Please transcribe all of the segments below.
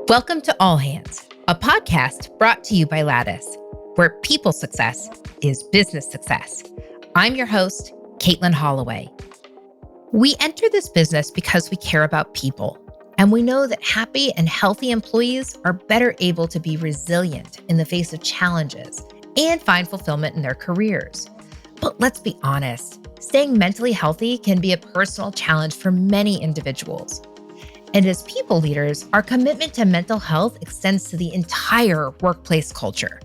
Welcome to All Hands, a podcast brought to you by Lattice, where people success is business success. I'm your host, Katelin Holloway. We enter this business because we care about people, and we know that happy and healthy employees are better able to be resilient in the face of challenges and find fulfillment in their careers. But let's be honest, staying mentally healthy can be a personal challenge for many individuals. And as people leaders, our commitment to mental health extends to the entire workplace culture.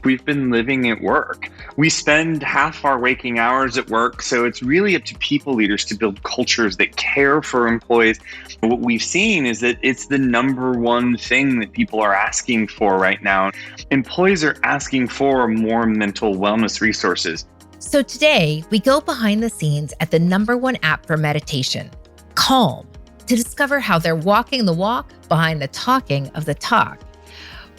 We've been living at work. We spend half our waking hours at work, so it's really up to people leaders to build cultures that care for employees. What we've seen is that it's the number one thing that people are asking for right now. Employees are asking for more mental wellness resources. So today, we go behind the scenes at the number one app for meditation, Calm, to discover how they're walking the walk behind the talking of the talk.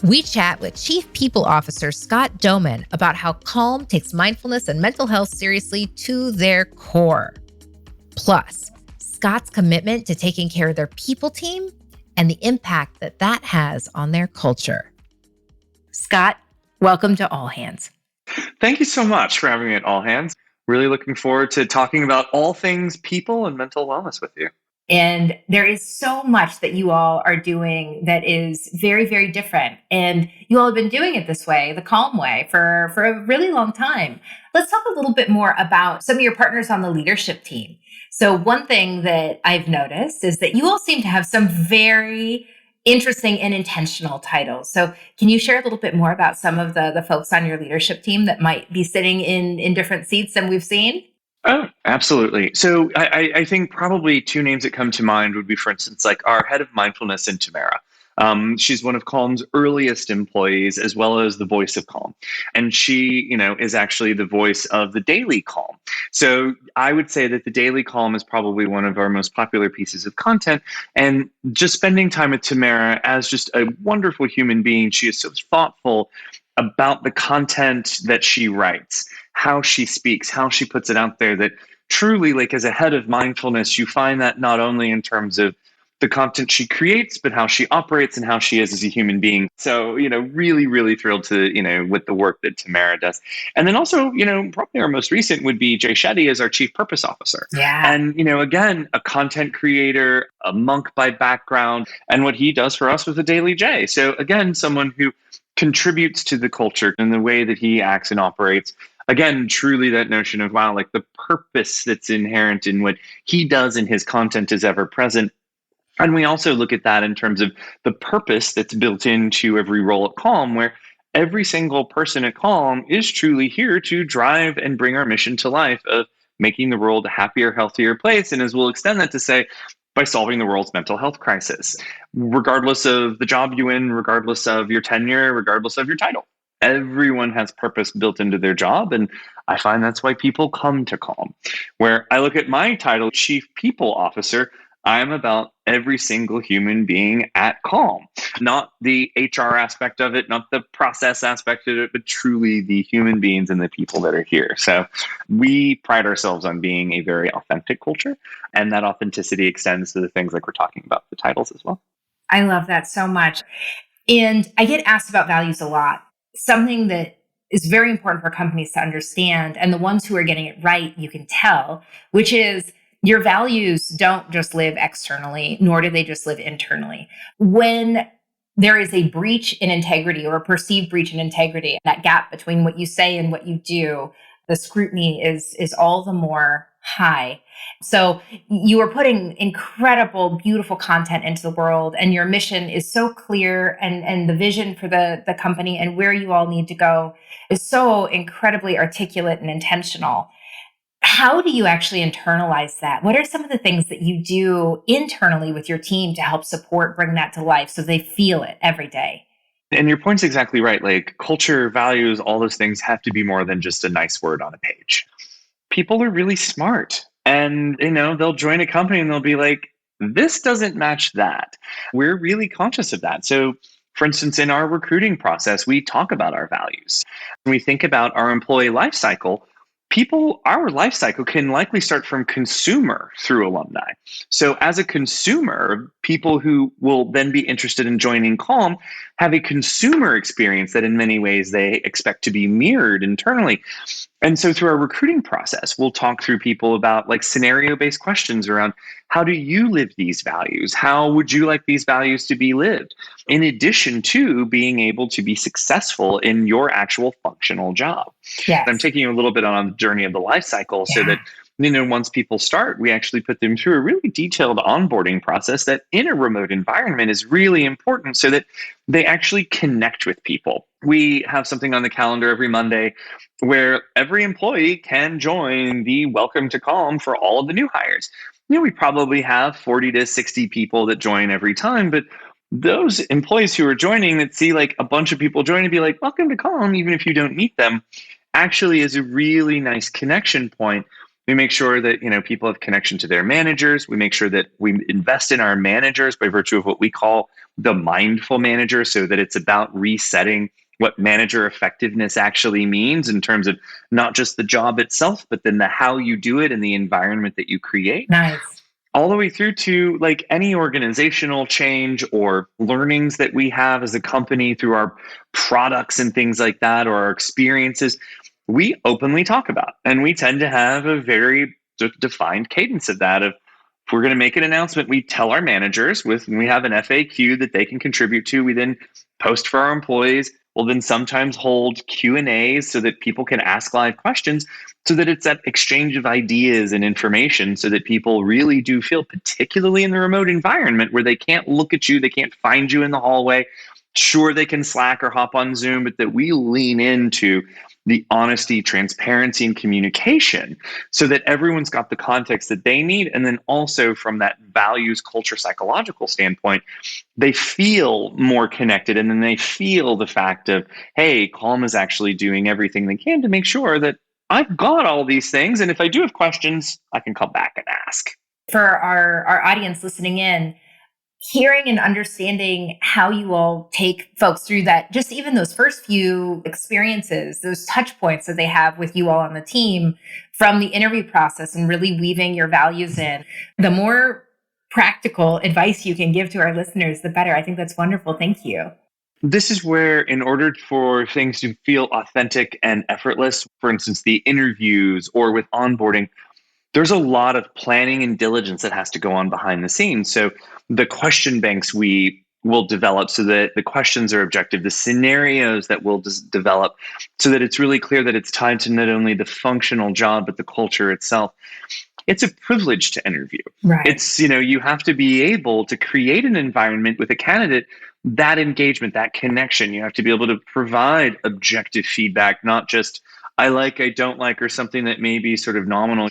We chat with Chief People Officer Scott Domann about how Calm takes mindfulness and mental health seriously to their core. Plus, Scott's commitment to taking care of their people team and the impact that that has on their culture. Scott, welcome to All Hands. Thank you so much for having me at All Hands. Really looking forward to talking about all things people and mental wellness with you. And there is so much that you all are doing that is very, very different. And you all have been doing it this way, the Calm way, for a really long time. Let's talk a little bit more about some of your partners on the leadership team. So one thing that I've noticed is that you all seem to have some very interesting and intentional titles. So can you share a little bit more about some of the folks on your leadership team that might be sitting in different seats than we've seen? Oh, absolutely. So I think probably two names that come to mind would be, for instance, like our head of mindfulness in Tamara. She's one of Calm's earliest employees, as well as the voice of Calm. And she, is actually the voice of the Daily Calm. So I would say that the Daily Calm is probably one of our most popular pieces of content. And just spending time with Tamara as just a wonderful human being, she is so thoughtful about the content that she writes, how she speaks, how she puts it out there, that truly, like as a head of mindfulness, you find that not only in terms of the content she creates, but how she operates and how she is as a human being. So, really, really thrilled to, with the work that Tamara does. And then also, probably our most recent would be Jay Shetty as our Chief Purpose Officer. Yeah. And, again, a content creator, a monk by background, and what he does for us with the Daily J. So again, someone who contributes to the culture in the way that he acts and operates. Again, truly that notion of, wow, like the purpose that's inherent in what he does in his content is ever present. And we also look at that in terms of the purpose that's built into every role at Calm, where every single person at Calm is truly here to drive and bring our mission to life of making the world a happier, healthier place. And as we'll extend that to say, by solving the world's mental health crisis, regardless of the job you're in, regardless of your tenure, regardless of your title. Everyone has purpose built into their job. And I find that's why people come to Calm. Where I look at my title, Chief People Officer, I'm about every single human being at Calm, not the HR aspect of it, not the process aspect of it, but truly the human beings and the people that are here. So we pride ourselves on being a very authentic culture, and that authenticity extends to the things like we're talking about, the titles as well. I love that so much. And I get asked about values a lot. Something that is very important for companies to understand, and the ones who are getting it right, you can tell, which is your values don't just live externally, nor do they just live internally. When there is a breach in integrity or a perceived breach in integrity, that gap between what you say and what you do, the scrutiny is all the more high. So you are putting incredible, beautiful content into the world, and your mission is so clear, and the vision for the company and where you all need to go is so incredibly articulate and intentional. How do you actually internalize that? What are some of the things that you do internally with your team to help support, bring that to life so they feel it every day? And your point's exactly right. Like culture, values, all those things have to be more than just a nice word on a page. People are really smart, and they'll join a company and they'll be like, this doesn't match that. We're really conscious of that. So for instance, in our recruiting process, we talk about our values. When we think about our employee life cycle, our life cycle can likely start from consumer through alumni. So, as a consumer, people who will then be interested in joining Calm have a consumer experience that in many ways they expect to be mirrored internally. And so through our recruiting process, we'll talk through people about like scenario based questions around how do you live these values? How would you like these values to be lived? In addition to being able to be successful in your actual functional job. And I'm Yes. taking you a little bit on the journey of the life cycle so Yeah. that, you know, once people start, we actually put them through a really detailed onboarding process that in a remote environment is really important so that they actually connect with people. We have something on the calendar every Monday where every employee can join the welcome to Calm for all of the new hires. You know, we probably have 40 to 60 people that join every time, but those employees who are joining that see like a bunch of people join and be like, welcome to Calm, even if you don't meet them, actually is a really nice connection point. We make sure that, you know, people have connection to their managers. We make sure that we invest in our managers by virtue of what we call the mindful manager, so that it's about resetting what manager effectiveness actually means in terms of not just the job itself, but then the how you do it and the environment that you create, Nice. all the way through to like any organizational change or learnings that we have as a company through our products and things like that, or our experiences, we openly talk about. And we tend to have a very defined cadence of that. Of if we're going to make an announcement, we tell our managers we have an FAQ that they can contribute to. We then post for our employees. We'll then sometimes hold Q&As so that people can ask live questions, so that it's that exchange of ideas and information, so that people really do feel, particularly in the remote environment where they can't look at you, they can't find you in the hallway. Sure, they can Slack or hop on Zoom, but that we lean into the honesty, transparency, and communication so that everyone's got the context that they need. And then also from that values, culture, psychological standpoint, they feel more connected. And then they feel the fact of, hey, Calm is actually doing everything they can to make sure that I've got all these things. And if I do have questions, I can come back and ask. For our audience listening in, hearing and understanding how you all take folks through that, just even those first few experiences, those touch points that they have with you all on the team from the interview process and really weaving your values in, the more practical advice you can give to our listeners, the better. I think that's wonderful. Thank you. This is where, in order for things to feel authentic and effortless, for instance, the interviews or with onboarding, there's a lot of planning and diligence that has to go on behind the scenes. So the question banks we will develop so that the questions are objective, the scenarios that we'll develop so that it's really clear that it's tied to not only the functional job, but the culture itself. It's a privilege to interview. Right. It's, you know, you have to be able to create an environment with a candidate, that engagement, that connection. You have to be able to provide objective feedback, not just I like, I don't like, or something that may be sort of nominal.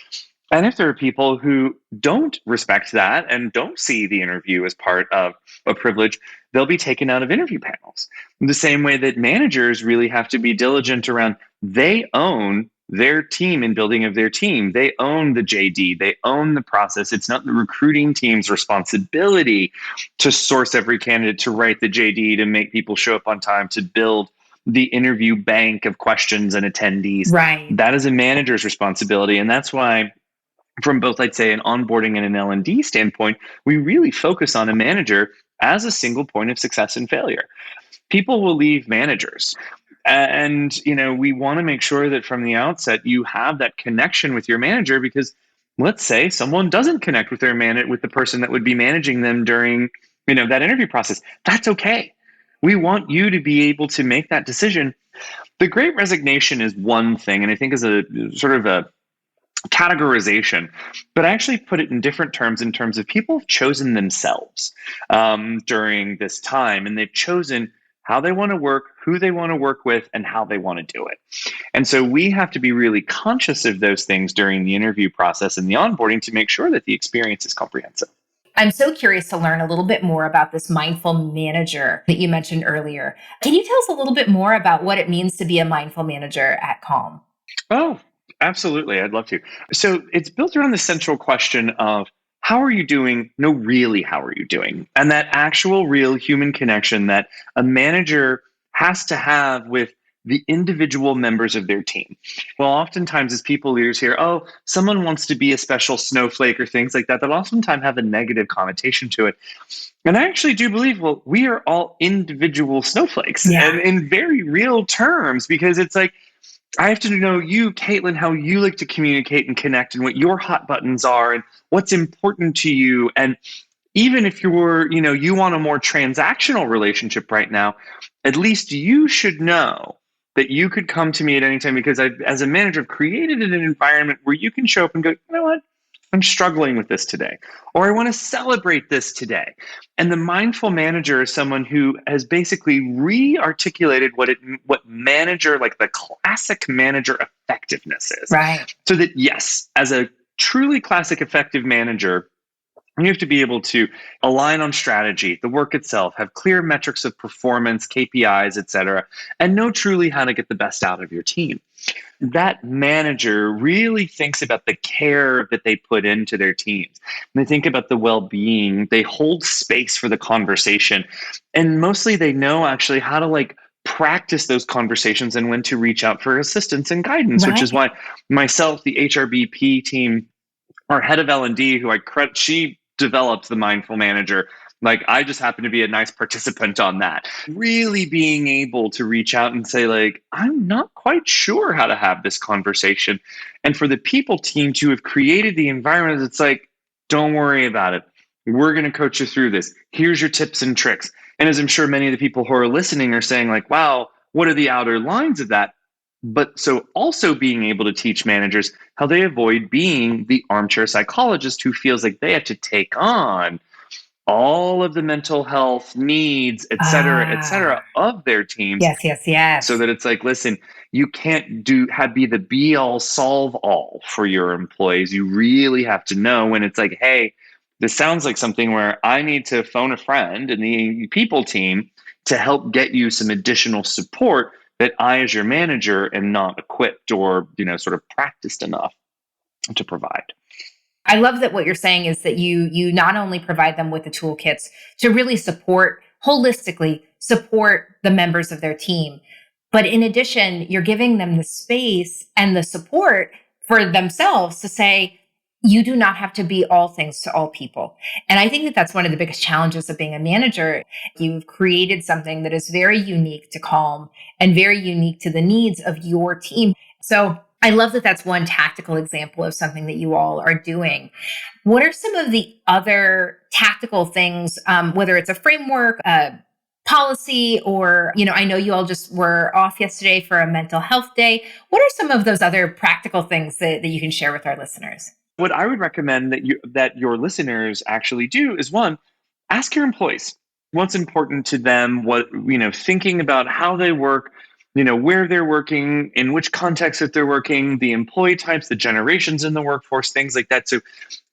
And if there are people who don't respect that and don't see the interview as part of a privilege, they'll be taken out of interview panels. In the same way that managers really have to be diligent around, they own their team and building of their team. They own the JD, they own the process. It's not the recruiting team's responsibility to source every candidate, to write the JD, to make people show up on time, to build the interview bank of questions and attendees. Right. That is a manager's responsibility. And that's why, from both, I'd say, an onboarding and an L&D standpoint, we really focus on a manager as a single point of success and failure. People will leave managers. And, you know, we want to make sure that from the outset, you have that connection with your manager, because let's say someone doesn't connect with with the person that would be managing them during, you know, that interview process. That's okay. We want you to be able to make that decision. The Great Resignation is one thing, and I think is a sort of a categorization, but I actually put it in different terms, in terms of people have chosen themselves during this time, and they've chosen how they want to work, who they want to work with, and how they want to do it. And so we have to be really conscious of those things during the interview process and the onboarding to make sure that the experience is comprehensive. I'm so curious to learn a little bit more about this mindful manager that you mentioned earlier. Can you tell us a little bit more about what it means to be a mindful manager at Calm? Oh, absolutely. I'd love to. So it's built around the central question of how are you doing? No, really, how are you doing? And that actual real human connection that a manager has to have with the individual members of their team. Well, oftentimes as people leaders hear, oh, someone wants to be a special snowflake or things like that, that oftentimes have a negative connotation to it. And I actually do believe, well, we are all individual snowflakes Yeah. and in very real terms, because it's like, I have to know you, Katelin, how you like to communicate and connect and what your hot buttons are and what's important to you. And even if you want a more transactional relationship right now, at least you should know that you could come to me at any time, because I, as a manager, have created an environment where you can show up and go, you know what? I'm struggling with this today, or I want to celebrate this today. And the mindful manager is someone who has basically re-articulated what manager, like the classic manager effectiveness is. Right. So that, yes, as a truly classic effective manager, you have to be able to align on strategy, the work itself, have clear metrics of performance, KPIs, et cetera, and know truly how to get the best out of your team. That manager really thinks about the care that they put into their teams. And they think about the well-being. They hold space for the conversation. And mostly they know actually how to practice those conversations and when to reach out for assistance and guidance, which is why myself, the HRBP team, our head of L&D, who I credit, she developed the mindful manager. I just happen to be a nice participant on that. Really being able to reach out and say, I'm not quite sure how to have this conversation. And for the people team to have created the environment that's don't worry about it. We're going to coach you through this. Here's your tips and tricks. And as I'm sure many of the people who are listening are saying, wow, what are the outer lines of that? But so also being able to teach managers how they avoid being the armchair psychologist who feels like they have to take on all of the mental health needs, et cetera, of their teams. Yes. So that it's listen, you can't be the be all solve all for your employees. You really have to know when it's hey, this sounds like something where I need to phone a friend in the people team to help get you some additional support that I, as your manager, am not equipped or, sort of practiced enough to provide. I love that what you're saying is that you not only provide them with the toolkits to really holistically support the members of their team, but in addition, you're giving them the space and the support for themselves to say, you do not have to be all things to all people. And I think that that's one of the biggest challenges of being a manager. You've created something that is very unique to Calm and very unique to the needs of your team. So I love that that's one tactical example of something that you all are doing. What are some of the other tactical things, whether it's a framework, a policy, or, I know you all just were off yesterday for a mental health day. What are some of those other practical things that you can share with our listeners? What I would recommend that your listeners actually do is, one, ask your employees what's important to them, thinking about how they work, where they're working, in which context that they're working, the employee types, the generations in the workforce, things like that. So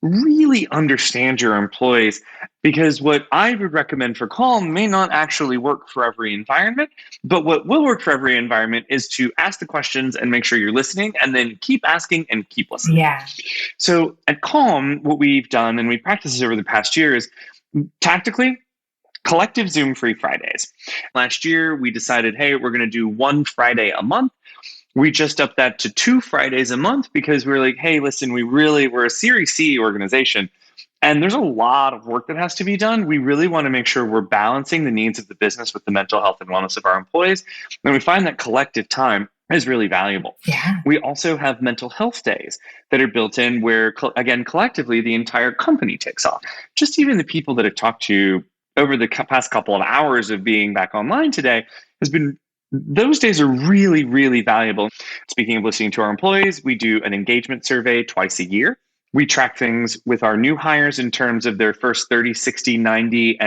really understand your employees, because what I would recommend for Calm may not actually work for every environment, but what will work for every environment is to ask the questions and make sure you're listening, and then keep asking and keep listening. Yeah. So at Calm, what we've done, and we practiced this over the past year, is tactically, collective Zoom free Fridays. Last year, we decided, hey, we're going to do one Friday a month. We just upped that to 2 Fridays a month because we're hey, listen, we're a Series C organization, and there's a lot of work that has to be done. We really want to make sure we're balancing the needs of the business with the mental health and wellness of our employees. And we find that collective time is really valuable. Yeah. We also have mental health days that are built in where, again, collectively, the entire company takes off. Just even the people that I've talked to over the past couple of hours of being back online today those days are really, really valuable. Speaking of listening to our employees, we do an engagement survey twice a year. We track things with our new hires in terms of their first 30, 60, 90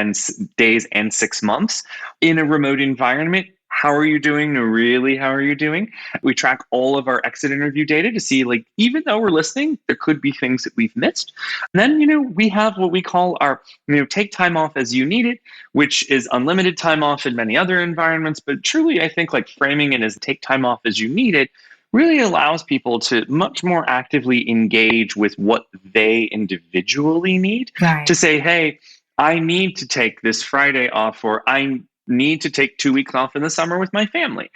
days and 6 months in a remote environment. How are you doing? No, really, how are you doing? We track all of our exit interview data to see, even though we're listening, there could be things that we've missed. And then, we have what we call our, take time off as you need it, which is unlimited time off in many other environments. But truly, I think framing it as take time off as you need it really allows people to much more actively engage with what they individually need. Right. To say, hey, I need to take this Friday off, or I need to take 2 weeks off in the summer with my family.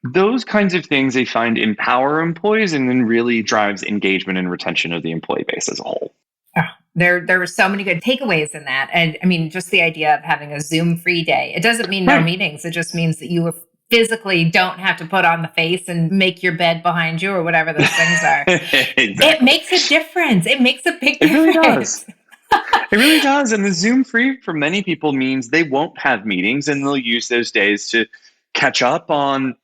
Those kinds of things they find empower employees and then really drives engagement and retention of the employee base as a whole. Oh, there were so many good takeaways in that. And I mean, just the idea of having a Zoom free day. It doesn't mean no Right. meetings. It just means that you physically don't have to put on the face and make your bed behind you or whatever those things are. It Exactly. makes a difference. It makes a big It really does. difference. It really does. And the Zoom free for many people means they won't have meetings and they'll use those days to catch up on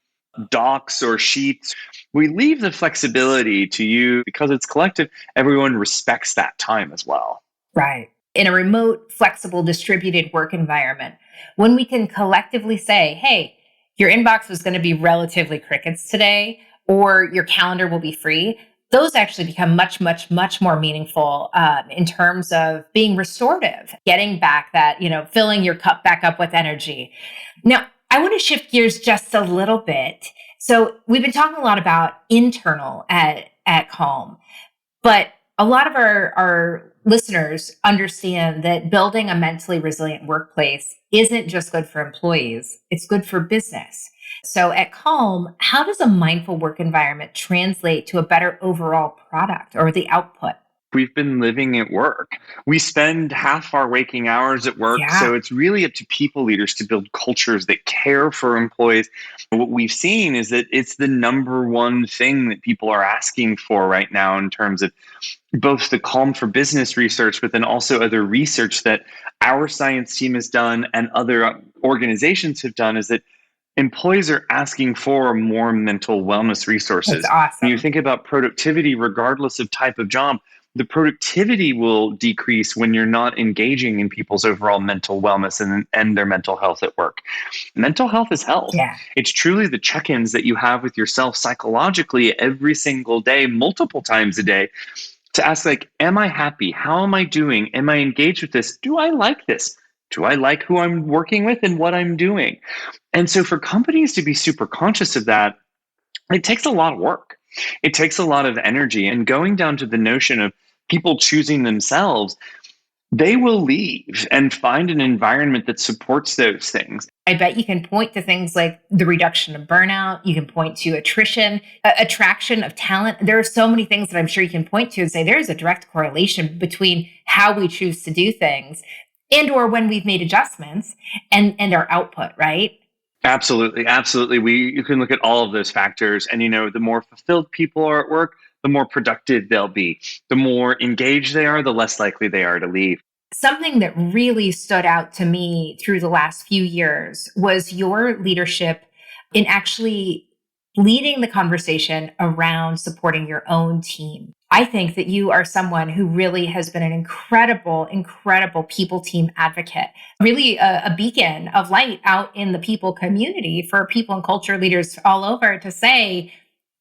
docs or sheets. We leave the flexibility to you because it's collective. Everyone respects that time as well. Right. In a remote, flexible, distributed work environment, when we can collectively say, hey, your inbox was going to be relatively crickets today, or your calendar will be free, those actually become much, much, much more meaningful in terms of being restorative, getting back that, filling your cup back up with energy. Now, I want to shift gears just a little bit. So we've been talking a lot about internal at Calm. But a lot of our listeners understand that building a mentally resilient workplace isn't just good for employees, it's good for business. So at Calm, how does a mindful work environment translate to a better overall product or the output? We've been living at work. We spend half our waking hours at work. Yeah, So it's really up to people leaders to build cultures that care for employees. What we've seen is that it's the number one thing that people are asking for right now in terms of both the Calm for Business research, but then also other research that our science team has done and other organizations have done, is that employees are asking for more mental wellness that's resources. When you awesome. think about productivity, regardless of type of job, the productivity will decrease when you're not engaging in people's overall mental wellness and their mental health at work. Mental health is health. Yeah. It's truly the check ins that you have with yourself psychologically every single day, multiple times a day, to ask, like, am I happy? How am I doing? Am I engaged with this? Do I like this? Do I like who I'm working with and what I'm doing? And so for companies to be super conscious of that, it takes a lot of work. It takes a lot of energy. And going down to the notion of people choosing themselves, they will leave and find an environment that supports those things. I bet you can point to things like the reduction of burnout. You can point to attrition, attraction of talent. There are so many things that I'm sure you can point to and say there's a direct correlation between how we choose to do things and or when we've made adjustments and our output, right? Absolutely, absolutely. You can look at all of those factors, and the more fulfilled people are at work, the more productive they'll be. The more engaged they are, the less likely they are to leave. Something that really stood out to me through the last few years was your leadership in actually leading the conversation around supporting your own team. I think that you are someone who really has been an incredible, incredible people team advocate, really a beacon of light out in the people community for people and culture leaders all over to say,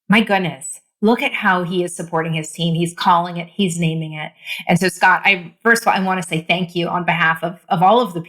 my goodness, look at how he is supporting his team. He's calling it, he's naming it. And so, Scott, first of all, I want to say thank you on behalf of all of the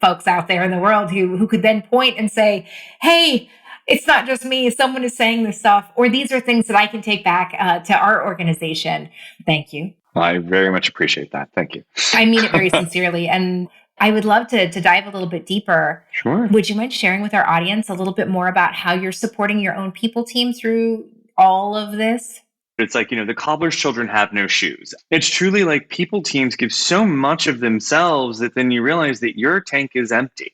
folks out there in the world who could then point and say, hey, it's not just me. Someone is saying this stuff, or these are things that I can take back to our organization. Thank you. Well, I very much appreciate that. Thank you. I mean it very sincerely. And I would love to dive a little bit deeper. Sure. Would you mind sharing with our audience a little bit more about how you're supporting your own people team through all of this? It's like, the cobbler's children have no shoes. It's truly like people teams give so much of themselves that then you realize that your tank is empty.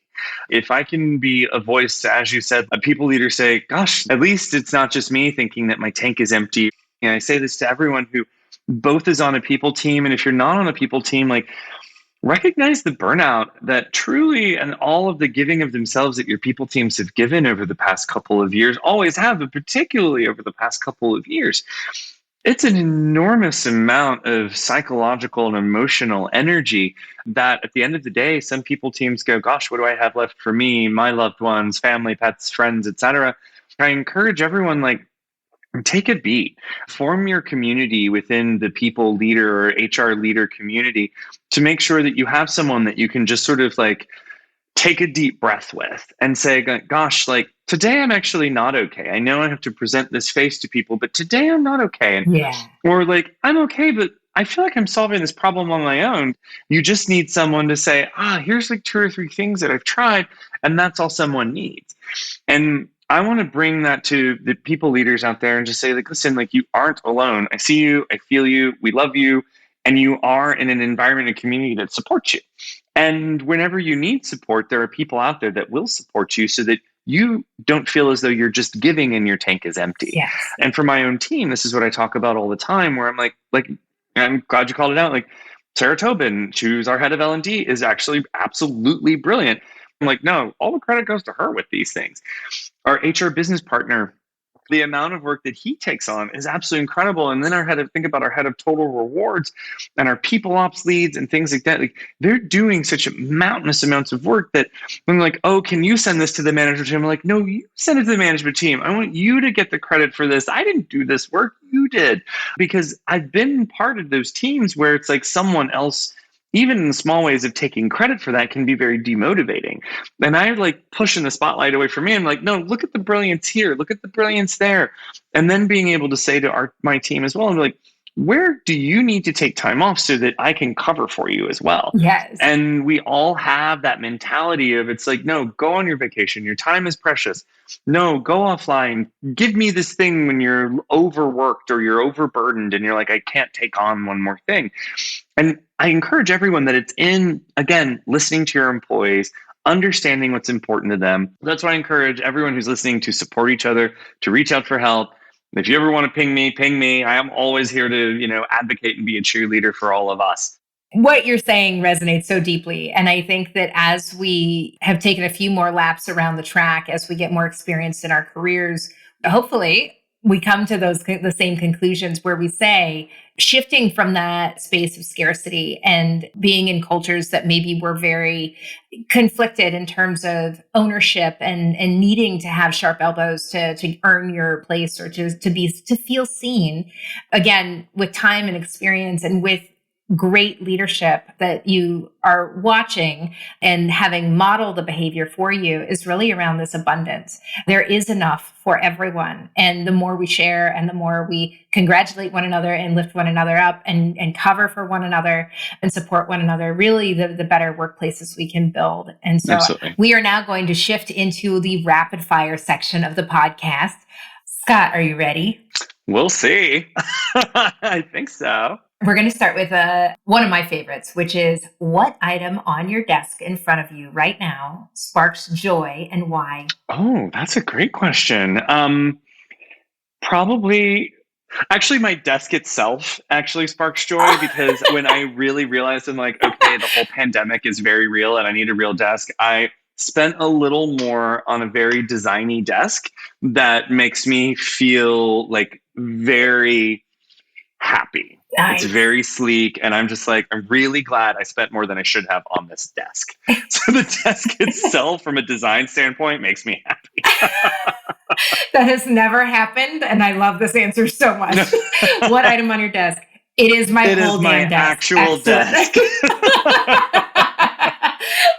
If I can be a voice, as you said, a people leader, say, gosh, at least it's not just me thinking that my tank is empty. And I say this to everyone who both is on a people team. And if you're not on a people team, like, recognize the burnout that truly and all of the giving of themselves that your people teams have given over the past couple of years, always have, but particularly over the past couple of years. It's an enormous amount of psychological and emotional energy that at the end of the day, some people teams go, gosh, what do I have left for me, my loved ones, family, pets, friends, etc. I encourage everyone, like, take a beat, form your community within the people leader or HR leader community to make sure that you have someone that you can just sort of like take a deep breath with and say, gosh, like, today I'm actually not okay. I know I have to present this face to people, but today I'm not okay. Yeah. Or like, I'm okay, but I feel like I'm solving this problem on my own. You just need someone to say, here's like two or three things that I've tried, and that's all someone needs. And I want to bring that to the people leaders out there and just say, like, listen, like, you aren't alone. I see you, I feel you, we love you, and you are in an environment and community that supports you. And whenever you need support, there are people out there that will support you so that you don't feel as though you're just giving and your tank is empty. Yes. And for my own team, this is what I talk about all the time, where I'm like, I'm glad you called it out. Like, Sarah Tobin, who's our head of L&D, is actually absolutely brilliant. I'm like, no, all the credit goes to her with these things. Our HR business partner, the amount of work that he takes on is absolutely incredible. And then think about our head of total rewards and our people ops leads and things like that. Like, they're doing such mountainous amounts of work that when like, oh, can you send this to the management team? I'm like, no, you send it to the management team. I want you to get the credit for this. I didn't do this work. You did. Because I've been part of those teams where it's like someone else, even in the small ways of taking credit for that, can be very demotivating. And I like pushing the spotlight away from me. I'm like, no, look at the brilliance here, look at the brilliance there. And then being able to say to my team as well, I'm like, where do you need to take time off so that I can cover for you as well? Yes. And we all have that mentality of, it's like, no, go on your vacation. Your time is precious. No, go offline. Give me this thing when you're overworked or you're overburdened and you're like, I can't take on one more thing. And I encourage everyone that it's in, again, listening to your employees, understanding what's important to them. That's why I encourage everyone who's listening to support each other, to reach out for help. If you ever want to ping me. I am always here to, advocate and be a cheerleader for all of us. What you're saying resonates so deeply. And I think that as we have taken a few more laps around the track, as we get more experienced in our careers, hopefully we come to the same conclusions where we say, shifting from that space of scarcity and being in cultures that maybe were very conflicted in terms of ownership and needing to have sharp elbows to earn your place or to feel seen, again, with time and experience and with great leadership that you are watching and having modeled the behavior for you, is really around this abundance. There is enough for everyone. And the more we share and the more we congratulate one another and lift one another up and cover for one another and support one another, really the better workplaces we can build. And so Absolutely. We are now going to shift into the rapid fire section of the podcast. Scott, are you ready? We'll see. I think so. We're going to start with one of my favorites, which is, what item on your desk in front of you right now sparks joy and why? Oh, that's a great question. Probably, actually, my desk itself actually sparks joy, because when I really realized, I'm like, okay, the whole pandemic is very real and I need a real desk, I spent a little more on a very designy desk that makes me feel like very happy. Nice. It's very sleek. And I'm just like, I'm really glad I spent more than I should have on this desk. So the desk itself, from a design standpoint, makes me happy. That has never happened. And I love this answer so much. What item on your desk? It is my whole damn desk. Actual desk.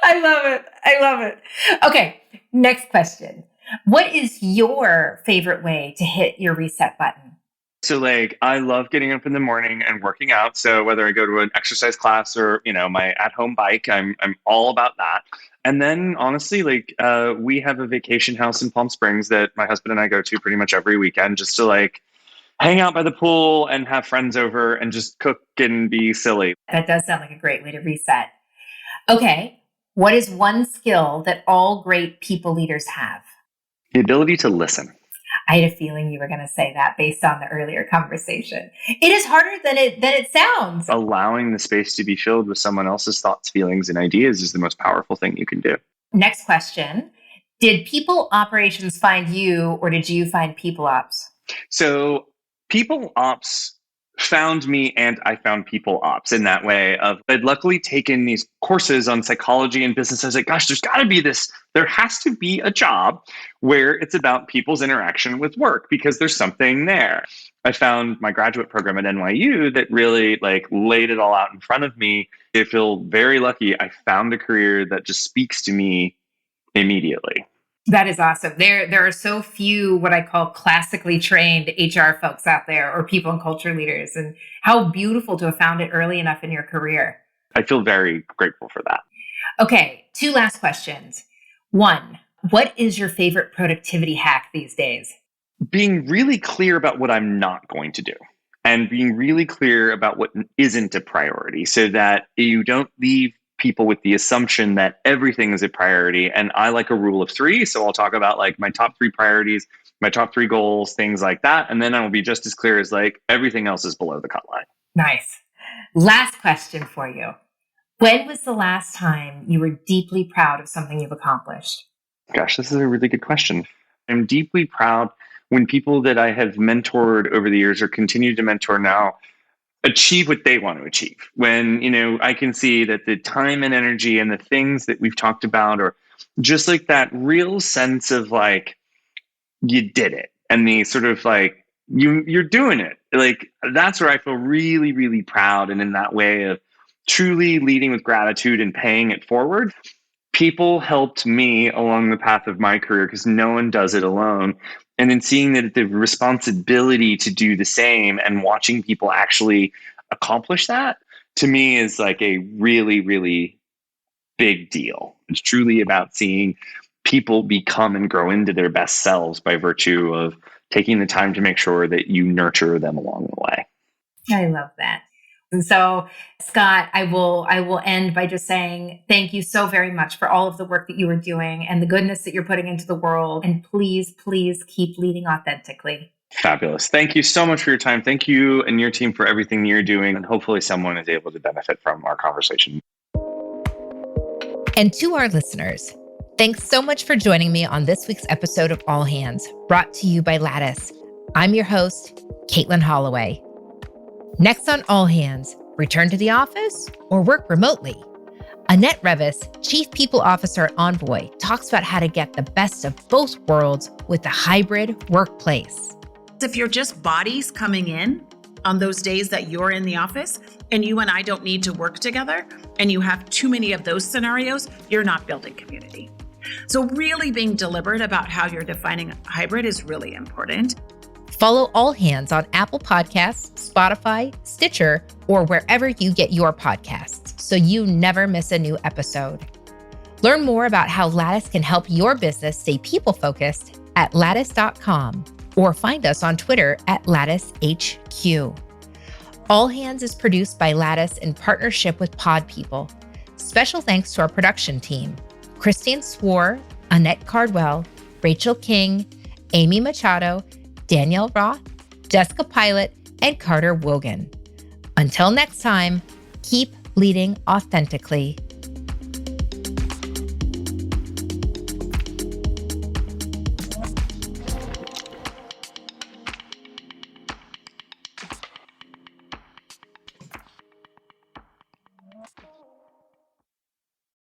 I love it. I love it. Okay. Next question. What is your favorite way to hit your reset button? So like, I love getting up in the morning and working out. So whether I go to an exercise class or, my at-home bike, I'm all about that. And then honestly, like, we have a vacation house in Palm Springs that my husband and I go to pretty much every weekend, just to like hang out by the pool and have friends over and just cook and be silly. That does sound like a great way to reset. Okay. What is one skill that all great people leaders have? The ability to listen. I had a feeling you were going to say that based on the earlier conversation. It is harder than it sounds. Allowing the space to be filled with someone else's thoughts, feelings, and ideas is the most powerful thing you can do. Next question. Did people operations find you, or did you find people ops? So people ops found me, and I found people ops in that way. I'd luckily taken these courses on psychology and business. I was like, gosh, there has to be a job where it's about people's interaction with work, because there's something there. I found my graduate program at NYU that really like laid it all out in front of me. I feel very lucky. I found a career that just speaks to me immediately. That is awesome. There are so few what I call classically trained HR folks out there, or people and culture leaders, and how beautiful to have found it early enough in your career. I feel very grateful for that. Okay, 2 last questions. 1, What is your favorite productivity hack these days? Being really clear about what I'm not going to do and being really clear about what isn't a priority so that you don't leave people with the assumption that everything is a priority. And I like a rule of three. So I'll talk about like my top three priorities, my top three goals, things like that. And then I will be just as clear as like everything else is below the cut line. Nice. Last question for you. When was the last time you were deeply proud of something you've accomplished? Gosh, this is a really good question. I'm deeply proud when people that I have mentored over the years or continue to mentor now achieve what they want to achieve. When, I can see that the time and energy and the things that we've talked about are just like that real sense of like, you did it. And the sort of like, you're doing it. Like, that's where I feel really, really proud. And in that way of truly leading with gratitude and paying it forward. People helped me along the path of my career because no one does it alone. And in seeing that the responsibility to do the same and watching people actually accomplish that, to me is like a really, really big deal. It's truly about seeing people become and grow into their best selves by virtue of taking the time to make sure that you nurture them along the way. I love that. And so, Scott, I will end by just saying thank you so very much for all of the work that you are doing and the goodness that you're putting into the world. And please, please keep leading authentically. Fabulous. Thank you so much for your time. Thank you and your team for everything you're doing. And hopefully someone is able to benefit from our conversation. And to our listeners, thanks so much for joining me on this week's episode of All Hands, brought to you by Lattice. I'm your host, Katelin Holloway. Next on All Hands, return to the office or work remotely. Annette Revis, Chief People Officer at Envoy, talks about how to get the best of both worlds with a hybrid workplace. If you're just bodies coming in on those days that you're in the office and you and I don't need to work together and you have too many of those scenarios, you're not building community. So really being deliberate about how you're defining hybrid is really important. Follow All Hands on Apple Podcasts, Spotify, Stitcher, or wherever you get your podcasts so you never miss a new episode. Learn more about how Lattice can help your business stay people-focused at lattice.com or find us on Twitter at LatticeHQ. All Hands is produced by Lattice in partnership with Pod People. Special thanks to our production team, Christine Swore, Annette Cardwell, Rachel King, Amy Machado, Danielle Roth, Jessica Pilot, and Carter Wogan. Until next time, keep leading authentically.